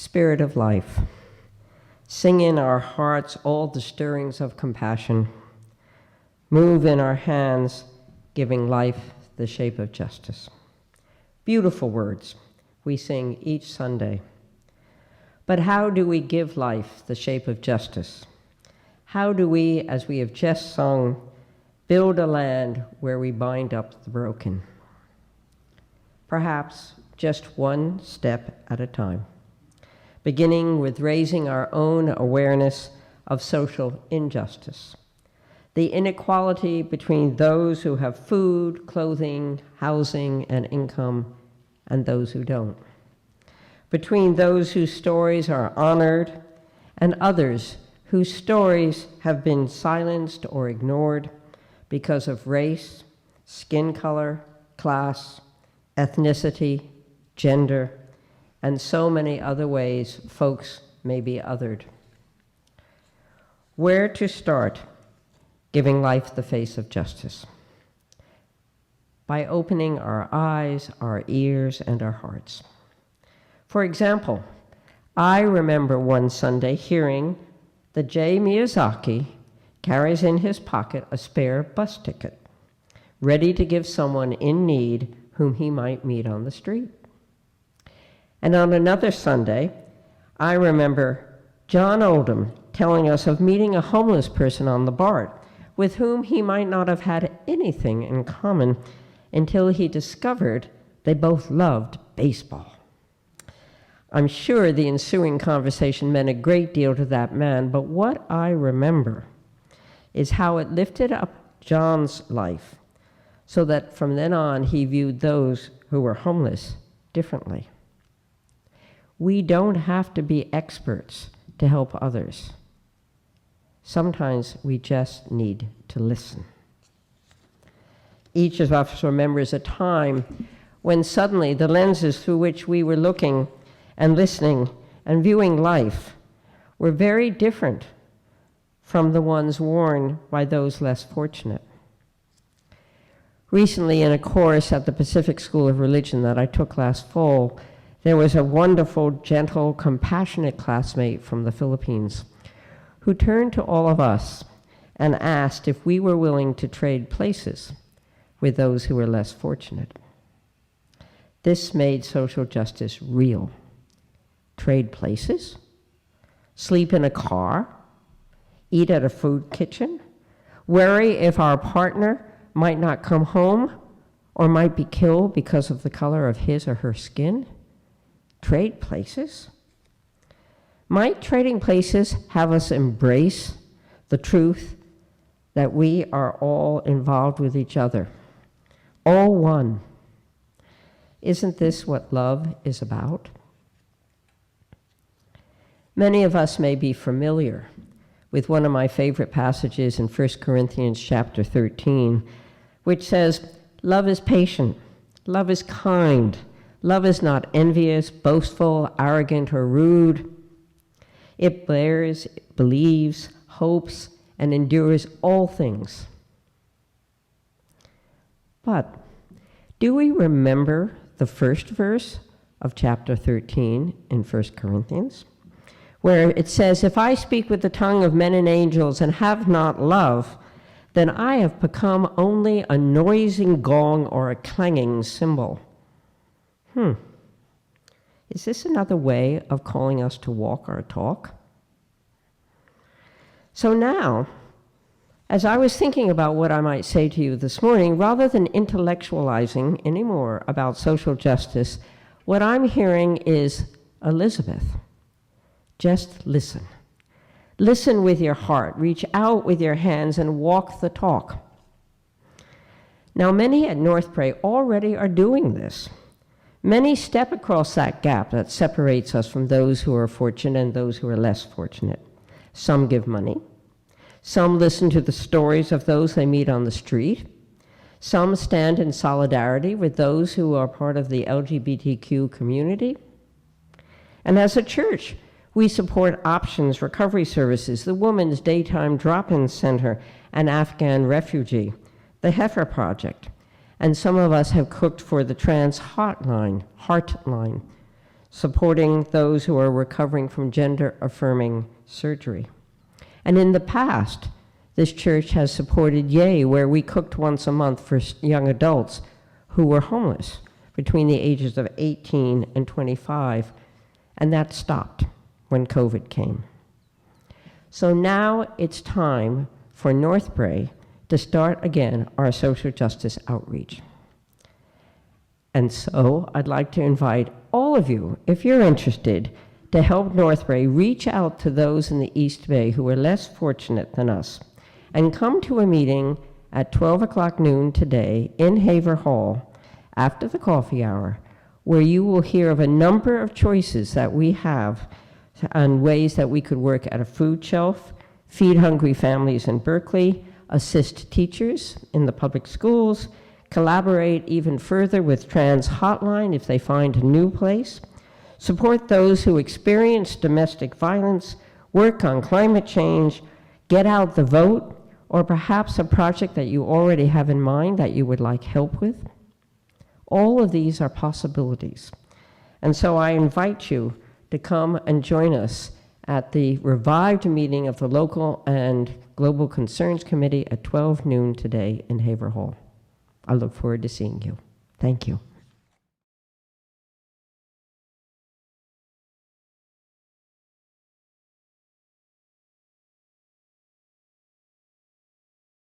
Spirit of life, sing in our hearts all the stirrings of compassion. Move in our hands, giving life the shape of justice. Beautiful words we sing each Sunday. But how do we give life the shape of justice? How do we, as we have just sung, build a land where we bind up the broken? Perhaps just one step at a time, beginning with raising our own awareness of social injustice, the inequality between those who have food, clothing, housing, and income, and those who don't, between those whose stories are honored and others whose stories have been silenced or ignored because of race, skin color, class, ethnicity, gender, and so many other ways folks may be othered. Where to start giving life the face of justice? By opening our eyes, our ears, and our hearts. For example, I remember one Sunday hearing that Jay Miyazaki carries in his pocket a spare bus ticket, ready to give someone in need whom he might meet on the street. And on another Sunday, I remember John Oldham telling us of meeting a homeless person on the BART with whom he might not have had anything in common until he discovered they both loved baseball. I'm sure the ensuing conversation meant a great deal to that man, but what I remember is how it lifted up John's life so that from then on he viewed those who were homeless differently. We don't have to be experts to help others. Sometimes we just need to listen. Each of us remembers a time when suddenly the lenses through which we were looking and listening and viewing life were very different from the ones worn by those less fortunate. Recently, in a course at the Pacific School of Religion that I took last fall, there was a wonderful, gentle, compassionate classmate from the Philippines who turned to all of us and asked if we were willing to trade places with those who were less fortunate. This made social justice real. Trade places, sleep in a car, eat at a food kitchen, worry if our partner might not come home or might be killed because of the color of his or her skin. Trade places? Might trading places have us embrace the truth that we are all involved with each other, all one? Isn't this what love is about? Many of us may be familiar with one of my favorite passages in 1 Corinthians chapter 13, which says, "Love is patient, love is kind, love is not envious, boastful, arrogant, or rude. It bears, believes, hopes, and endures all things." But do we remember the first verse of chapter 13 in 1 Corinthians, where it says, "If I speak with the tongue of men and angels and have not love, then I have become only a noisy gong or a clanging cymbal." Is this another way of calling us to walk our talk? So now, as I was thinking about what I might say to you this morning, rather than intellectualizing anymore about social justice, what I'm hearing is, Elizabeth, just listen. Listen with your heart, reach out with your hands, and walk the talk. Now, many at Northbrae already are doing this. Many step across that gap that separates us from those who are fortunate and those who are less fortunate. Some give money. Some listen to the stories of those they meet on the street. Some stand in solidarity with those who are part of the LGBTQ community. And as a church, we support Options Recovery Services, the Women's Daytime Drop-In Center, an Afghan refugee, the Heifer Project, and some of us have cooked for the Trans Heartline. supporting those who are recovering from gender-affirming surgery. And in the past, this church has supported Yay, where we cooked once a month for young adults who were homeless between the ages of 18 and 25, and that stopped when COVID came. So now it's time for Northbrae to start again our social justice outreach. And so I'd like to invite all of you, if you're interested, to help Northbrae reach out to those in the East Bay who are less fortunate than us, and come to a meeting at 12 o'clock noon today in Haver Hall after the coffee hour, where you will hear of a number of choices that we have and ways that we could work at a food shelf, feed hungry families in Berkeley, assist teachers in the public schools, collaborate even further with Trans Hotline if they find a new place, support those who experience domestic violence, work on climate change, get out the vote, or perhaps a project that you already have in mind that you would like help with. All of these are possibilities. And so I invite you to come and join us at the revived meeting of the Local and Global Concerns Committee at 12 noon today in Haver Hall. I look forward to seeing you. Thank you.